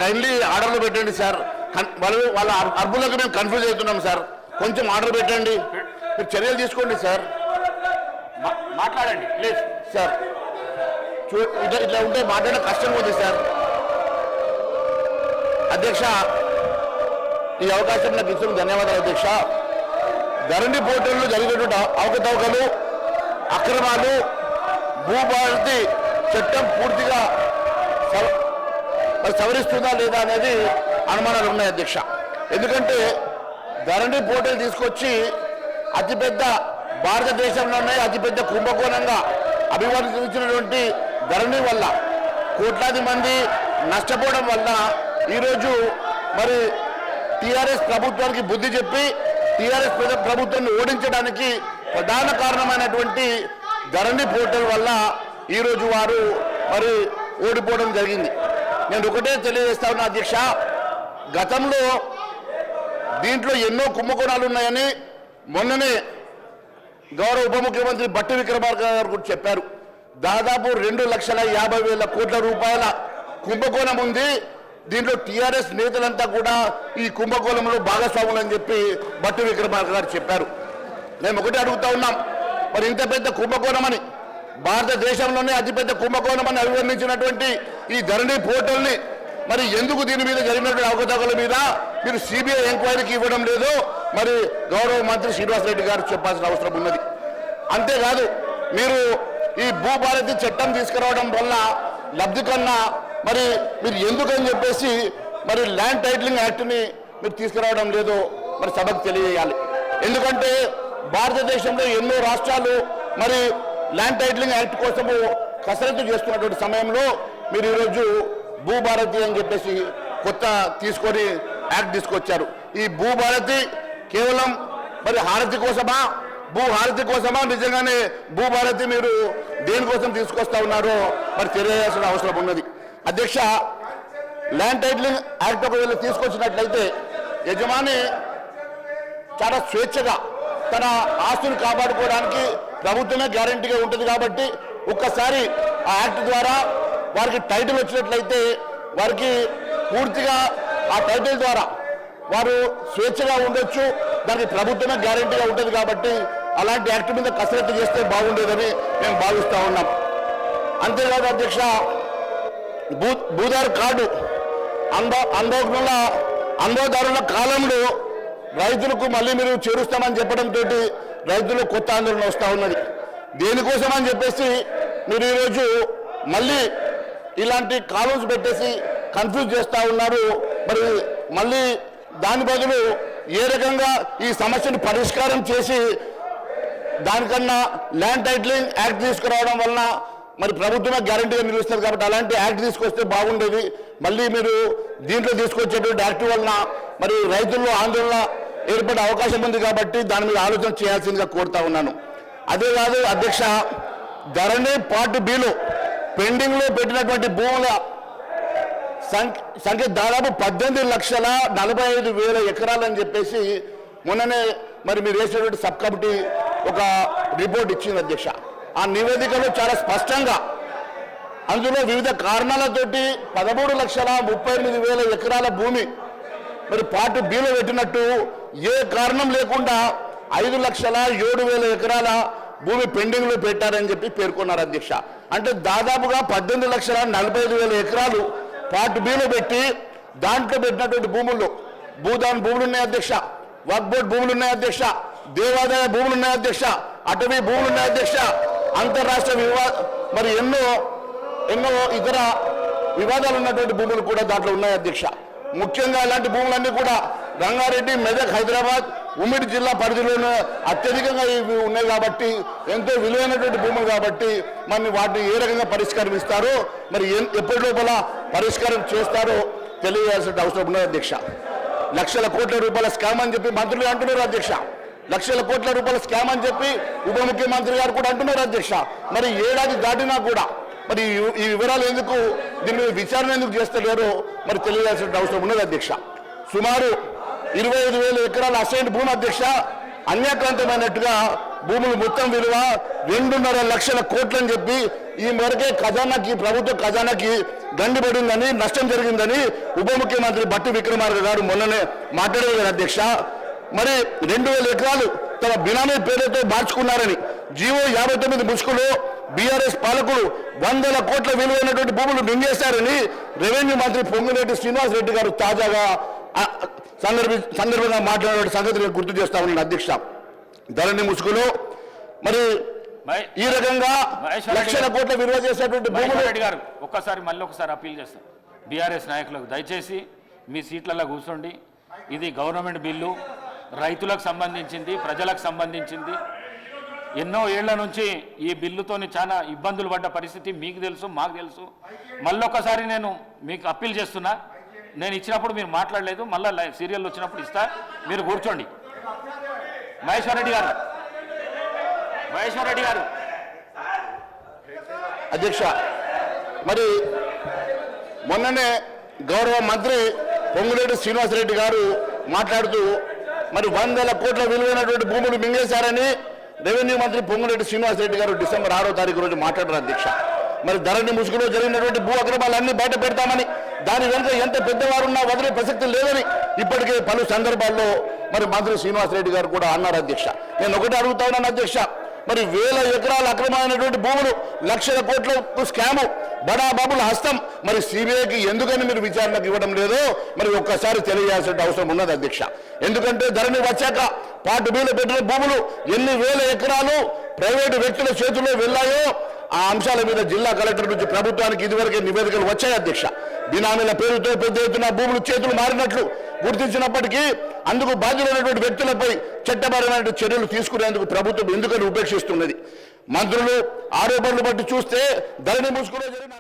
Kindly ఆర్డర్లు పెట్టండి sir. వాళ్ళ అర్బులకు మేము కన్ఫ్యూజ్ అవుతున్నాం సార్. కొంచెం ఆర్డర్ పెట్టండి, మీరు చర్యలు తీసుకోండి సార్. మాట్లాడండి ప్లీజ్ సార్. ఇట్లా ఉంటే మాట్లాడడం కష్టంగా ఉంది సార్. అధ్యక్ష, ఈ అవకాశం నాకు ఇచ్చిన ధన్యవాదాలు అధ్యక్ష. ధరణి పోర్టల్లో జరిగినటువంటి అవకతవకలు, అక్రమాలు, భూభారతి చట్టం పూర్తిగా సవరిస్తుందా లేదా అనేది అనుమానాలు ఉన్నాయి అధ్యక్ష. ఎందుకంటే ధరణి పోర్టల్ తీసుకొచ్చి అతిపెద్ద భారతదేశంలోనే అతిపెద్ద కుంభకోణంగా అభివర్ణించినటువంటి ధరణి వల్ల కోట్లాది మంది నష్టపోవడం వల్ల ఈరోజు మరి టీఆర్ఎస్ ప్రభుత్వానికి బుద్ధి చెప్పి టీఆర్ఎస్ ప్రభుత్వాన్ని ఓడించడానికి ప్రధాన కారణమైనటువంటి ధరణి పోర్టల్ వల్ల ఈరోజు వారు మరి ఓడిపోవడం జరిగింది. నేను ఒకటే తెలియజేస్తా ఉన్నా అధ్యక్ష, గతంలో దీంట్లో ఎన్నో కుంభకోణాలు ఉన్నాయని మొన్ననే గౌరవ ఉప ముఖ్యమంత్రి బట్టి విక్రమార్క గారు కూడా చెప్పారు. దాదాపు 2,50,000 కోట్ల రూపాయల కుంభకోణం ఉంది. దీంట్లో టీఆర్ఎస్ నేతలంతా కూడా ఈ కుంభకోణంలో భాగస్వాములు అని చెప్పి బట్టి విక్రమార్క గారు చెప్పారు. మేము ఒకటే అడుగుతా ఉన్నాం, మరి ఇంత పెద్ద కుంభకోణమని, భారతదేశంలోనే అతిపెద్ద కుంభకోణం అని అభివర్ణించినటువంటి ఈ ధరణి పోర్టల్ని మరి ఎందుకు దీని మీద జరిగినటువంటి అవకతవకల మీద మీరు సిబిఐ ఎంక్వైరీకి ఇవ్వడం లేదు? మరి గౌరవ మంత్రి శ్రీనివాసరెడ్డి గారు చెప్పాల్సిన అవసరం ఉన్నది. అంతేకాదు, మీరు ఈ భూభారతి చట్టం తీసుకురావడం వల్ల లబ్ధి కన్నా మరి మీరు ఎందుకని చెప్పేసి మరి ల్యాండ్ టైటిలింగ్ యాక్ట్ని మీరు తీసుకురావడం లేదో మరి సభకు తెలియజేయాలి. ఎందుకంటే భారతదేశంలో ఎన్నో రాష్ట్రాలు మరి ల్యాండ్ టైటిలింగ్ యాక్ట్ కోసము కసరత్తు చేస్తున్నటువంటి సమయంలో మీరు ఈరోజు భూభారతి అని చెప్పేసి కొత్త తీసుకొని యాక్ట్ తీసుకొచ్చారు. ఈ భూభారతి కేవలం మరి హారతి కోసమా, భూహారతి కోసమా, నిజంగానే భూభారతి మీరు దేనికోసం తీసుకొస్తా ఉన్నారో మరి తెలియాల్సిన అవసరం ఉన్నది. అధ్యక్ష, ల్యాండ్ టైటిలింగ్ యాక్ట్ ఒకవేళ తీసుకొచ్చినట్లయితే యజమాని చాలా స్వేచ్ఛగా తన ఆస్తులు కాపాడుకోవడానికి ప్రభుత్వమే గ్యారంటీగా ఉంటుంది. కాబట్టి ఒక్కసారి ఆ యాక్ట్ ద్వారా వారికి టైటిల్ వచ్చినట్లయితే వారికి పూర్తిగా ఆ టైటిల్ ద్వారా వారు స్వేచ్ఛగా ఉండొచ్చు. దానికి ప్రభుత్వమే గ్యారంటీగా ఉంటుంది. కాబట్టి అలాంటి యాక్ట్ మీద కసరత్తు చేస్తే బాగుండేదని మేము భావిస్తూ ఉన్నాం. అంతేకాదు అధ్యక్ష, భూదారు కార్డు అనుభవదారుల కాలంలో రైతులకు మళ్ళీ మీరు చేరుస్తామని చెప్పడంతో రైతులు కొత్త ఆందోళన వస్తూ ఉన్నది. దేనికోసం అని చెప్పేసి మీరు ఈరోజు మళ్ళీ ఇలాంటి కాలమ్స్ పెట్టేసి కన్ఫ్యూజ్ చేస్తూ ఉన్నారు. మరి మళ్ళీ దాని బదులు ఏ రకంగా ఈ సమస్యను పరిష్కారం చేసి దానికన్నా ల్యాండ్ టైటిలింగ్ యాక్ట్ తీసుకురావడం వలన మరి ప్రభుత్వమే గ్యారంటీగా నిలుస్తుంది. కాబట్టి అలాంటి యాక్ట్ తీసుకొస్తే బాగుండేది. మళ్ళీ మీరు దీంట్లో తీసుకొచ్చేటువంటి యాక్ట్ వలన మరి రైతుల్లో ఆందోళన ఏర్పడే అవకాశం ఉంది. కాబట్టి దాని మీద ఆలోచన చేయాల్సిందిగా కోరుతా ఉన్నాను. అదే కాదు అధ్యక్ష, ధరణి పార్ట్ బిలో పెండింగ్లో పెట్టినటువంటి భూముల సంఖ్య దాదాపు 18,45,000 ఎకరాలని చెప్పేసి మొన్ననే మరి మీరు వేసినటువంటి సబ్ కమిటీ ఒక రిపోర్ట్ ఇచ్చింది అధ్యక్ష. ఆ నివేదికలో చాలా స్పష్టంగా అందులో వివిధ కారణాలతోటి 13,38,000 ఎకరాల భూమి మరి పార్ట్ బిలో పెట్టినట్టు, ఏ కారణం లేకుండా 5,07,000 ఎకరాల భూమి పెండింగ్లో పెట్టారని చెప్పి పేర్కొన్నారు అధ్యక్ష. అంటే దాదాపుగా 18,45,000 ఎకరాలు పార్ట్ బిలో పెట్టి దాంట్లో పెట్టినటువంటి భూముల్లో భూదాన్ భూములు ఉన్నాయి అధ్యక్ష, వక్ఫ్ బోర్డు భూములు ఉన్నాయి అధ్యక్ష, దేవాదాయ భూములు ఉన్నాయి అధ్యక్ష, అటవీ భూములు ఉన్నాయి అధ్యక్ష, అంతర్రాష్ట్ర మరి ఎన్నో ఇతర వివాదాలు ఉన్నటువంటి భూములు కూడా దాంట్లో ఉన్నాయి అధ్యక్ష. ముఖ్యంగా ఇలాంటి భూములన్నీ కూడా రంగారెడ్డి, మెదక్, హైదరాబాద్, ఉమ్మడి జిల్లా పరిధిలోనే అత్యధికంగా ఇవి ఉన్నాయి. కాబట్టి ఎంతో విలువైనటువంటి భూములు కాబట్టి మరి వాటిని ఏ రకంగా పరిష్కరిస్తారో మరి ఎప్పటి లోపల పరిష్కారం చేస్తారో తెలియజేయాల్సిన అవసరం ఉన్నది అధ్యక్ష. లక్షల కోట్ల రూపాయల స్కామ్ అని చెప్పి మంత్రులు అంటున్నారు అధ్యక్ష. లక్షల కోట్ల రూపాయల స్కామ్ అని చెప్పి ఉప ముఖ్యమంత్రి గారు కూడా అంటున్నారు అధ్యక్ష. మరి ఏడాది దాటినా కూడా మరి ఈ వివరాలు ఎందుకు, దీని మీద విచారణ ఎందుకు చేస్తలేరో మరి తెలియాల్సిన అవసరం ఉన్నది అధ్యక్ష. సుమారు 25,000 ఎకరాల అసైన్ భూమి అధ్యక్ష, అన్యాక్రాంతమైనట్టుగా భూములు మొత్తం విలువ 2.5 లక్షల కోట్లు అని చెప్పి ఈ మేరకే ఖజానాకి ప్రభుత్వ ఖజానాకి గండి పడిందని నష్టం జరిగిందని ఉప ముఖ్యమంత్రి బట్టి విక్రమార్క గారు మొన్ననే మాట్లాడారు అధ్యక్ష. మరి 2000 ఎకరాలు తమ బినామీ పేరుతో మార్చుకున్నారని జీవో 59 ముసుగులో బీఆర్ఎస్ పాలకులు 100 కోట్ల విలువైనటువంటి భూములు మింగేశారని రెవెన్యూ మంత్రి పొంగులేటి శ్రీనివాసరెడ్డి గారు తాజాగా సందర్భంగా మాట్లాడిన సంగతిని గుర్తు చేస్తా ఉన్నాను అధ్యక్ష. ధరణి ముసుగులో మరి ఈ రకంగా లక్షల కోట్ల విలువ చేసేటువంటి భూములు గారు మళ్ళీ ఒకసారి అప్పీల్ చేస్తాం బీఆర్ఎస్ నాయకులకు, దయచేసి మీ సీట్లలో కూర్చోండి. ఇది గవర్నమెంట్ బిల్లు, రైతులకు సంబంధించింది, ప్రజలకు సంబంధించింది. ఎన్నో ఏళ్ల నుంచి ఈ బిల్లుతోని చాలా ఇబ్బందులు పడ్డ పరిస్థితి మీకు తెలుసు, మాకు తెలుసు. మళ్ళొకసారి నేను మీకు అప్పీల్ చేస్తున్నా, నేను ఇచ్చినప్పుడు మీరు మాట్లాడలేదు, మళ్ళీ సీరియల్ వచ్చినప్పుడు ఇస్తా, మీరు కూర్చోండి. మహేశ్వర్ రెడ్డి గారు అధ్యక్ష, మరి మొన్ననే గౌరవ మంత్రి పొంగులేటి శ్రీనివాసరెడ్డి గారు మాట్లాడుతూ మరి 100 కోట్ల విలువైనటువంటి భూములు మింగేశారని రెవెన్యూ మంత్రి పొంగులేటి శ్రీనివాసరెడ్డి గారు డిసెంబర్ 6వ తారీఖు రోజు మాట్లాడారు అధ్యక్ష. మరి ధరణి ముసుగులో జరిగినటువంటి భూ అక్రమాలన్నీ బయట పెడతామని, దాని వెనుక ఎంత పెద్దవారున్నా వదిలే ప్రసక్తి లేదని ఇప్పటికే పలు సందర్భాల్లో మరి మంత్రి శ్రీనివాసరెడ్డి గారు కూడా అన్నారు అధ్యక్ష. నేను ఒకటి అడుగుతా ఉన్నాను అధ్యక్ష, మరి 1000 ఎకరాల అక్రమమైనటువంటి భూములు, లక్షల కోట్ల స్కాము, బడా బాబుల హస్తం మరి సిబిఐకి ఎందుకని మీరు విచారణకు ఇవ్వడం లేదో మరి ఒక్కసారి తెలియాల్సిన అవసరం ఉన్నది అధ్యక్ష. ఎందుకంటే ధరణి వచ్చాక పార్ట్ బిలో పెట్టిన భూములు ఎన్ని వేల ఎకరాలు ప్రైవేటు వ్యక్తుల చేతుల్లో వెళ్ళాయో ఆ అంశాల మీద జిల్లా కలెక్టర్ నుంచి ప్రభుత్వానికి ఇదివరకే నివేదికలు వచ్చాయి అధ్యక్ష. బినామీల పేరుతో పెద్ద ఎత్తున భూములు చేతులు మారినట్లు గుర్తించినప్పటికీ అందుకు బాధ్యులైనటువంటి వ్యక్తులపై చట్టపరమైన చర్యలు తీసుకునేందుకు ప్రభుత్వం ఎందుకని ఉపేక్షిస్తున్నది? మంత్రులు ఆరోపణలు బట్టి చూస్తే ధరణి ముసుగులో జరిగిన